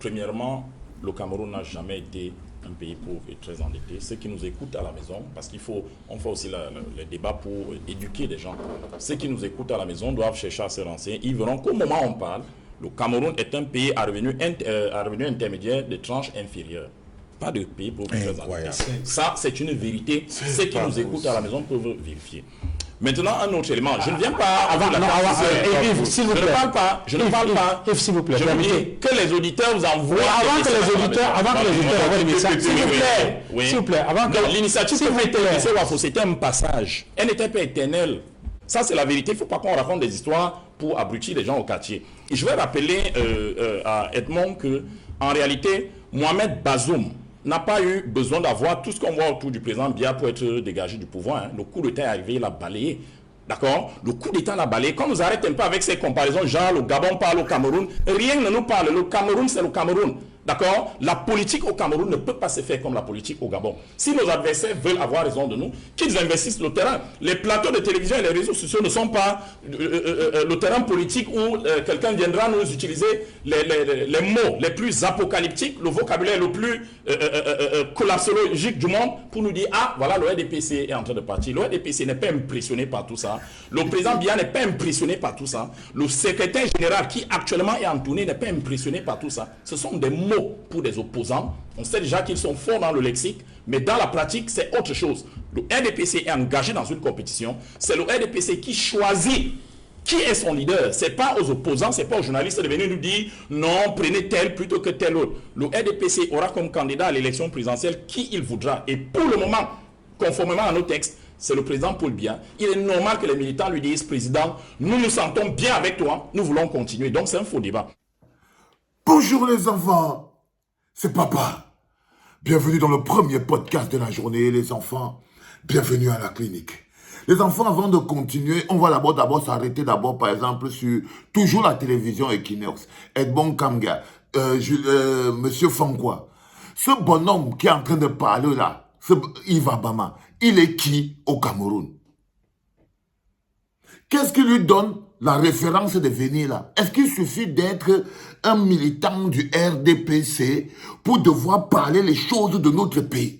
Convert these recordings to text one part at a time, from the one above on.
Premièrement, le Cameroun n'a jamais été un pays pauvre et très endetté. Ceux qui nous écoutent à la maison, parce on fait aussi les débats pour éduquer les gens. Ceux qui nous écoutent à la maison doivent chercher à se renseigner. Ils verront qu'au moment où on parle, le Cameroun est un pays à revenu intermédiaire de tranche inférieure. Pas de pays pauvre et très endetté. Ça, c'est une vérité. Ceux qui nous écoutent à la maison peuvent vérifier. Maintenant, un autre élément. Je ne viens pas... S'il vous plaît. Je ne parle pas. S'il vous plaît. Je veux dire que les auditeurs vous envoient... Avant que les auditeurs s'il vous plaît. L'initiative c'était un passage. Elle n'était pas éternelle. Ça, c'est la vérité. Il ne faut pas qu'on raconte des histoires pour abrutir les gens au quartier. Et je vais rappeler à Edmond que, en réalité, Mohamed Bazoum n'a pas eu besoin d'avoir tout ce qu'on voit autour du président Biya pour être dégagé du pouvoir. Le coup d'État est arrivé, il a balayé. D'accord? Le coup d'État l'a balayé. Quand nous arrêtons un peu avec ces comparaisons, genre le Gabon parle au Cameroun, rien ne nous parle. Le Cameroun, c'est le Cameroun. D'accord? La politique au Cameroun ne peut pas se faire comme la politique au Gabon. Si nos adversaires veulent avoir raison de nous, qu'ils investissent le terrain. Les plateaux de télévision et les réseaux sociaux ne sont pas le terrain politique où quelqu'un viendra nous utiliser les mots les plus apocalyptiques, le vocabulaire le plus collapsologique du monde pour nous dire « Ah, voilà, le RDPC est en train de partir. » Le RDPC n'est pas impressionné par tout ça. Le président Biya n'est pas impressionné par tout ça. Le secrétaire général qui actuellement est en tournée n'est pas impressionné par tout ça. Ce sont des mots pour des opposants. On sait déjà qu'ils sont forts dans le lexique, mais dans la pratique, c'est autre chose. Le RDPC est engagé dans une compétition. C'est le RDPC qui choisit qui est son leader. Ce n'est pas aux opposants, ce n'est pas aux journalistes de venir nous dire non, prenez tel plutôt que tel autre. Le RDPC aura comme candidat à l'élection présidentielle qui il voudra. Et pour le moment, conformément à nos textes, c'est le président Paul Biya. Il est normal que les militants lui disent, président, nous nous sentons bien avec toi, nous voulons continuer. Donc c'est un faux débat. Bonjour les enfants, c'est papa. Bienvenue dans le premier podcast de la journée, les enfants. Bienvenue à la clinique. Les enfants, avant de continuer, on va d'abord s'arrêter par exemple sur toujours la télévision Equinox. Edmond Kamga, Monsieur Fankwa. Ce bonhomme qui est en train de parler là, Yves Abama, il est qui au Cameroun? Qu'est-ce qui lui donne la référence de venir là? Est-ce qu'il suffit d'être un militant du RDPC pour devoir parler les choses de notre pays?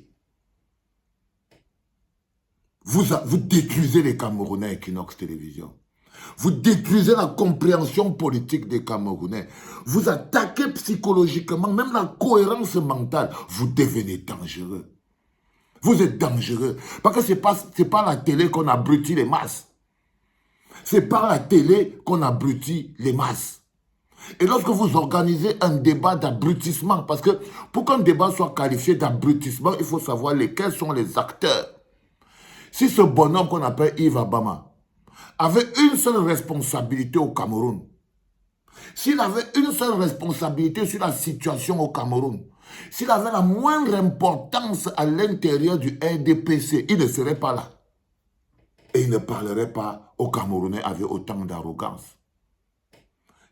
Vous détruisez les Camerounais à Equinox Télévision. Vous détruisez la compréhension politique des Camerounais. Vous attaquez psychologiquement, même la cohérence mentale. Vous devenez dangereux. Vous êtes dangereux. Parce que c'est pas la télé qu'on abrutit les masses. C'est par la télé qu'on abrutit les masses. Et lorsque vous organisez un débat d'abrutissement, parce que pour qu'un débat soit qualifié d'abrutissement, il faut savoir lesquels sont les acteurs. Si ce bonhomme qu'on appelle Yves Abama avait une seule responsabilité au Cameroun, s'il avait une seule responsabilité sur la situation au Cameroun, s'il avait la moindre importance à l'intérieur du RDPC, il ne serait pas là. Et il ne parlerait pas aux Camerounais avec autant d'arrogance.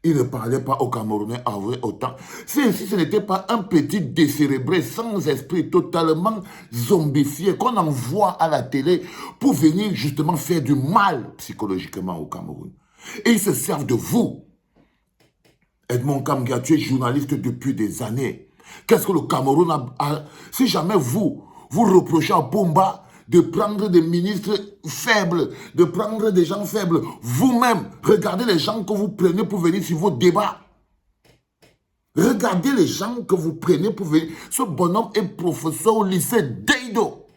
Il ne parlait pas aux Camerounais avec autant... Si ce n'était pas un petit décérébré, sans esprit, totalement zombifié, qu'on envoie à la télé pour venir justement faire du mal psychologiquement au Cameroun. Et ils se servent de vous. Edmond Kamga, tu es journaliste depuis des années. Qu'est-ce que le Cameroun a... Si jamais vous reprochez à Bomba de prendre des ministres faibles, de prendre des gens faibles. Vous-même, regardez les gens que vous prenez pour venir sur vos débats. Regardez les gens que vous prenez pour venir. Ce bonhomme est professeur au lycée d'Eido.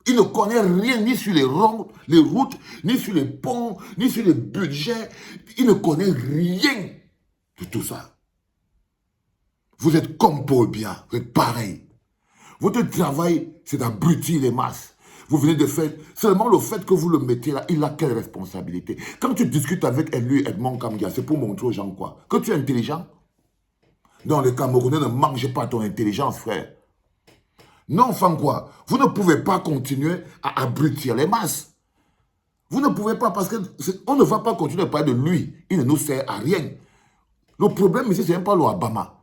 Il ne connaît rien ni sur les routes, ni sur les ponts, ni sur les budgets. Il ne connaît rien de tout ça. Vous êtes comme Paul Biya, vous êtes pareil. Votre travail, c'est d'abrutir les masses. Vous venez de faire... Seulement le fait que vous le mettez là, il a quelle responsabilité? Quand tu discutes avec lui, Edmond Kamga, c'est pour montrer aux gens quoi? Que tu es intelligent? Non, les Camerounais ne mangent pas ton intelligence, frère. Non, enfin quoi? Vous ne pouvez pas continuer à abrutir les masses. Vous ne pouvez pas parce qu'on ne va pas continuer à parler de lui. Il ne nous sert à rien. Le problème ici, ce n'est même pas l'Obama.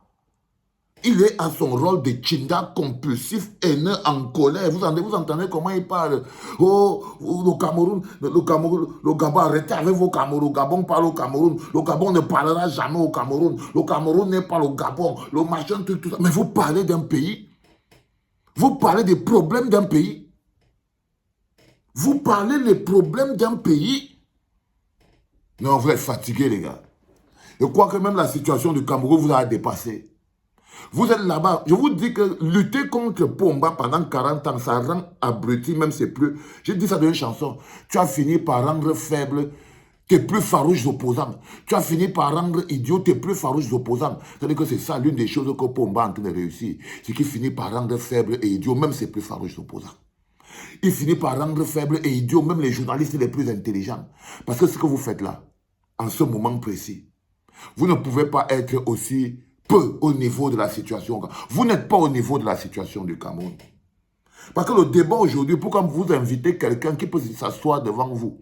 Il est à son rôle de Tchinda compulsif, haineux, en colère. Vous entendez comment il parle? Oh, le Cameroun, le Gabon, arrêtez avec vos Cameroun. Le Gabon parle au Cameroun. Le Gabon ne parlera jamais au Cameroun. Le Cameroun n'est pas le Gabon. Le machin, tout ça. Mais vous parlez d'un pays. Vous parlez des problèmes d'un pays. Vous parlez des problèmes d'un pays. Non, vous êtes fatigués, les gars. Je crois que même la situation du Cameroun vous a dépassé. Vous êtes là-bas. Je vous dis que lutter contre Pomba pendant 40 ans, ça rend abruti, même c'est plus. J'ai dit ça dans une chanson. Tu as fini par rendre faible tes plus farouches opposants. Tu as fini par rendre idiot tes plus farouches opposants. C'est-à-dire que c'est ça l'une des choses que Pomba est en train de réussir. C'est qu'il finit par rendre faible et idiot même ses plus farouches opposants. Il finit par rendre faible et idiot même les journalistes les plus intelligents. Parce que ce que vous faites là, en ce moment précis, vous ne pouvez pas être aussi peu au niveau de la situation. Vous n'êtes pas au niveau de la situation du Cameroun. Parce que le débat aujourd'hui, pourquoi vous invitez quelqu'un qui peut s'asseoir devant vous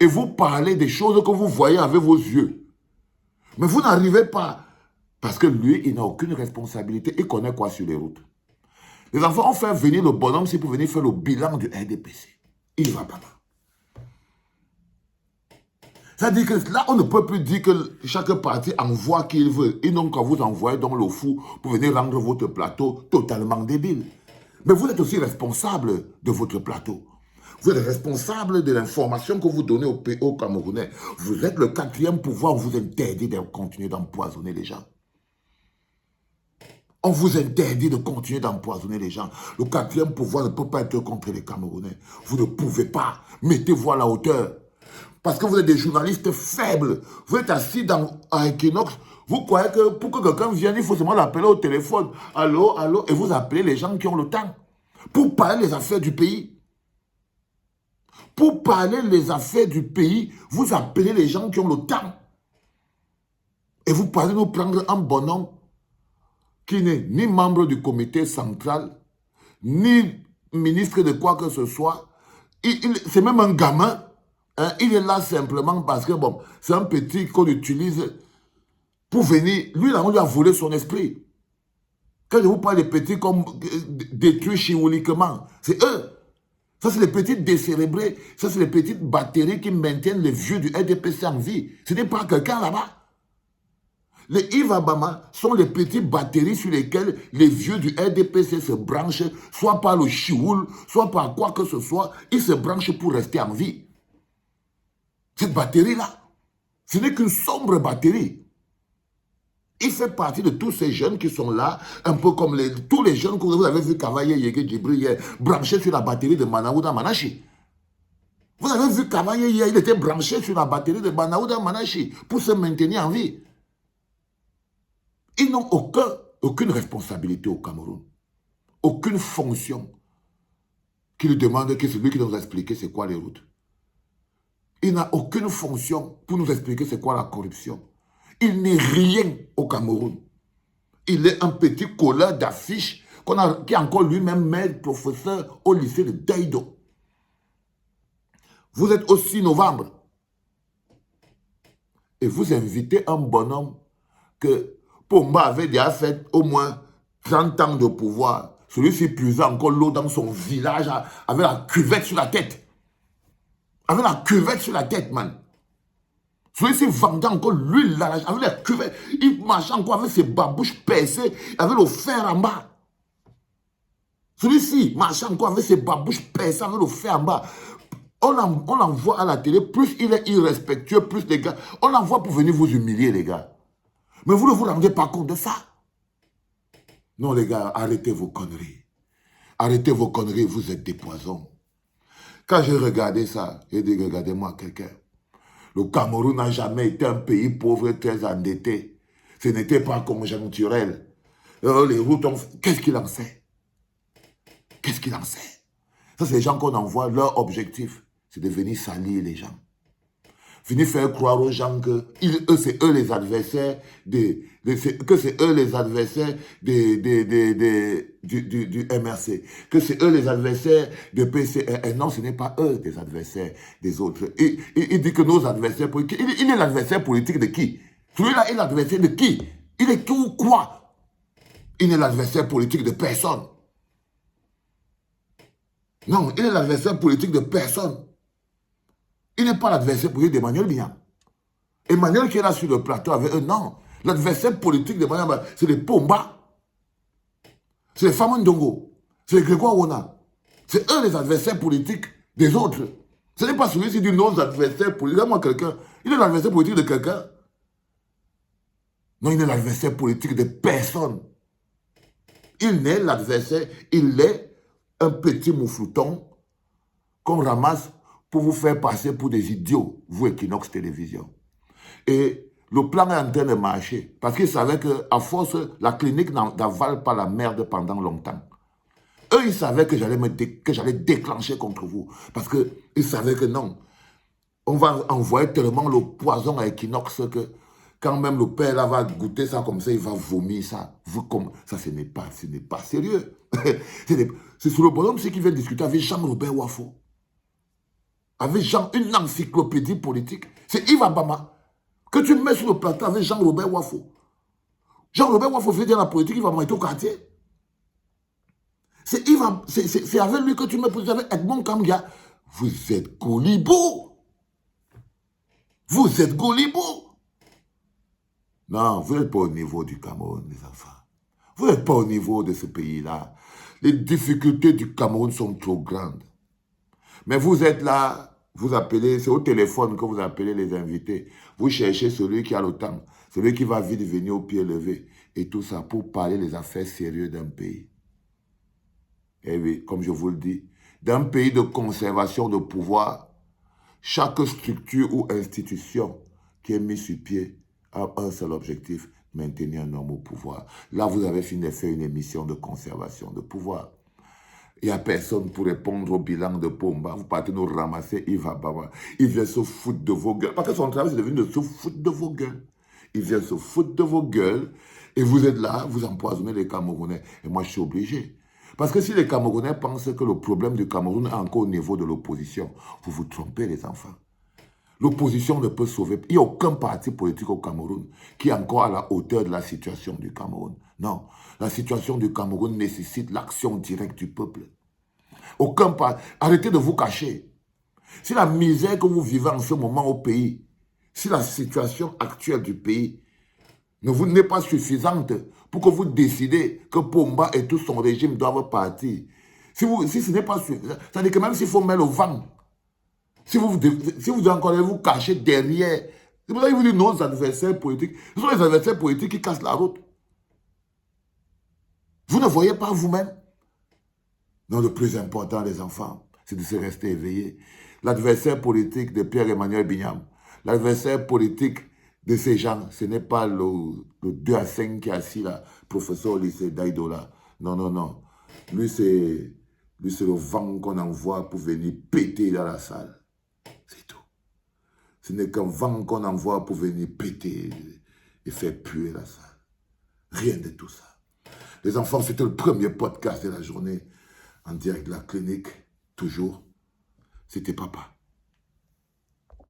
et vous parler des choses que vous voyez avec vos yeux. Mais vous n'arrivez pas. Parce que lui, il n'a aucune responsabilité. Il connaît quoi sur les routes. Les enfants ont fait venir le bonhomme, c'est pour venir faire le bilan du RDPC. Il ne va pas. C'est-à-dire que là, on ne peut plus dire que chaque parti envoie qui il veut. Ils n'ont qu'à vous envoyer dans le fou pour venir rendre votre plateau totalement débile. Mais vous êtes aussi responsable de votre plateau. Vous êtes responsable de l'information que vous donnez aux Camerounais. Vous êtes le quatrième pouvoir, on vous interdit de continuer d'empoisonner les gens. On vous interdit de continuer d'empoisonner les gens. Le quatrième pouvoir ne peut pas être contre les Camerounais. Vous ne pouvez pas. Mettez-vous à la hauteur. Parce que vous êtes des journalistes faibles. Vous êtes assis à Equinox. Vous croyez que pour que quelqu'un vienne, il faut seulement l'appeler au téléphone. Allô, allô. Et vous appelez les gens qui ont le temps. Pour parler des affaires du pays. Pour parler des affaires du pays, vous appelez les gens qui ont le temps. Et vous parlez nous prendre un bonhomme qui n'est ni membre du comité central, ni ministre de quoi que ce soit. C'est même un gamin. Hein, il est là simplement parce que, bon, c'est un petit qu'on utilise pour venir. Lui, là, on lui a volé son esprit. Quand je vous parle des petits comme détruits chirurgicalement, c'est eux. Ça, c'est les petits décérébrés. Ça, c'est les petites batteries qui maintiennent les vieux du RDPC en vie. Ce n'est pas quelqu'un là-bas. Les Yves Abama sont les petites batteries sur lesquelles les vieux du RDPC se branchent, soit par le chioul, soit par quoi que ce soit. Ils se branchent pour rester en vie. Cette batterie-là, ce n'est qu'une sombre batterie. Il fait partie de tous ces jeunes qui sont là, un peu comme tous les jeunes que vous avez vu Kavaye Yege Djibril hier, branchés sur la batterie de Manaouda Manachi. Vous avez vu Kavaye hier, il était branché sur la batterie de Manaouda Manachi pour se maintenir en vie. Ils n'ont aucune responsabilité au Cameroun. Aucune fonction qui lui demande que c'est lui qui nous a expliqué c'est quoi les routes. Il n'a aucune fonction pour nous expliquer c'est quoi la corruption. Il n'est rien au Cameroun. Il est un petit colleur d'affiches qui est encore lui-même maître professeur au lycée de Daido. Vous êtes au 6 novembre. Et vous invitez un bonhomme que Pomba avait déjà fait au moins 30 ans de pouvoir. Celui-ci puisait encore l'eau dans son village avec la cuvette sur la tête. Avec la cuvette sur la tête, man. Celui-ci vendait encore l'huile avec la cuvette. Il marchait encore avec ses babouches percées, avec le fer en bas. Celui-ci marchait encore avec ses babouches percées, avec le fer en bas. On l'envoie à la télé, plus il est irrespectueux, plus les gars. On l'envoie pour venir vous humilier, les gars. Mais vous ne vous rendez pas compte de ça. Non, les gars, arrêtez vos conneries. Arrêtez vos conneries, vous êtes des poisons. Quand j'ai regardé ça, j'ai dit, regardez-moi quelqu'un. Le Cameroun n'a jamais été un pays pauvre et très endetté. Ce n'était pas conjoncturel. Les routes ont... Qu'est-ce qu'il en sait? Qu'est-ce qu'il en sait? Ça, c'est les gens qu'on envoie, leur objectif, c'est de venir salir les gens. Venir faire croire aux gens que c'est eux les adversaires du MRC, que c'est eux les adversaires de PCR. Et non, ce n'est pas eux les adversaires des autres. Il dit que nos adversaires politiques, il est l'adversaire politique de qui? Celui-là est l'adversaire de qui? Il est tout ou quoi? Il n'est l'adversaire politique de personne. Non, il est l'adversaire politique de personne. Il n'est pas l'adversaire politique d'Emmanuel Bignam. Emmanuel qui est là sur le plateau avec eux, non. L'adversaire politique d'Emmanuel Bignam, c'est les Pomba. C'est les Famon Ndongo. C'est les Grégoire Wona. C'est eux les adversaires politiques des autres. Ce n'est pas celui-ci du nos adversaires politiques. Regarde-moi quelqu'un. Il est l'adversaire politique de quelqu'un. Non, il est l'adversaire politique de personne. Il n'est l'adversaire, il est un petit mouflouton qu'on ramasse pour vous faire passer pour des idiots, vous Equinox Télévision. Et le plan est en train de marcher, parce qu'ils savaient qu'à force, la clinique n'avale pas la merde pendant longtemps. Eux, ils savaient que j'allais déclencher contre vous, parce qu'ils savaient que non, on va envoyer tellement le poison à Equinox que quand même le père là va goûter ça comme ça, il va vomir ça. Ça, ce n'est pas sérieux. C'est sur le bonhomme qui vient discuter avec Jean-Robert Wafo. Avec une encyclopédie politique. C'est Yves Abama que tu mets sur le plateau avec Jean-Robert Wafo. Jean-Robert Wafo fait dire la politique, il va monter au quartier. C'est avec lui que tu mets politique avec Edmond Kamgia. Vous êtes Golibo. Vous êtes Golibo. Non, vous n'êtes pas au niveau du Cameroun, les enfants. Vous n'êtes pas au niveau de ce pays-là. Les difficultés du Cameroun sont trop grandes. Mais vous êtes là, vous appelez, c'est au téléphone que vous appelez les invités. Vous cherchez celui qui a le temps, celui qui va vite venir au pied levé. Et tout ça pour parler des affaires sérieuses d'un pays. Et oui, comme je vous le dis, d'un pays de conservation de pouvoir, chaque structure ou institution qui est mise sur pied a un seul objectif, maintenir un homme au pouvoir. Là, vous avez fini de faire une émission de conservation de pouvoir. Il n'y a personne pour répondre au bilan de Pomba. Vous partez nous ramasser, il va baba. Il vient se foutre de vos gueules. Parce que son travail, c'est devenu de se foutre de vos gueules. Il vient se foutre de vos gueules. Et vous êtes là, vous empoisonnez les Camerounais. Et moi, je suis obligé. Parce que si les Camerounais pensent que le problème du Cameroun est encore au niveau de l'opposition, vous vous trompez, les enfants. L'opposition ne peut sauver. Il n'y a aucun parti politique au Cameroun qui est encore à la hauteur de la situation du Cameroun. Non, la situation du Cameroun nécessite l'action directe du peuple. Aucun parti. Arrêtez de vous cacher. Si la misère que vous vivez en ce moment au pays, si la situation actuelle du pays n'est pas suffisante pour que vous décidez que Pomba et tout son régime doivent partir, si ce n'est pas suffisant, ça veut dire que même s'il faut mettre le vent, si vous encore vous cacher derrière, c'est pour ça que vous dites nos adversaires politiques. Ce sont les adversaires politiques qui cassent la route. Vous ne voyez pas vous-même. Non, le plus important, les enfants, c'est de se rester éveillé. L'adversaire politique de Pierre-Emmanuel Bignam, l'adversaire politique de ces gens, ce n'est pas le 2 à 5 qui est assis là, professeur au lycée d'Aïdola. Non, non, non. Lui, c'est le vent qu'on envoie pour venir péter dans la salle. C'est tout. Ce n'est qu'un vent qu'on envoie pour venir péter et faire puer la salle. Rien de tout ça. Les enfants, c'était le premier podcast de la journée en direct de la clinique. Toujours, c'était papa.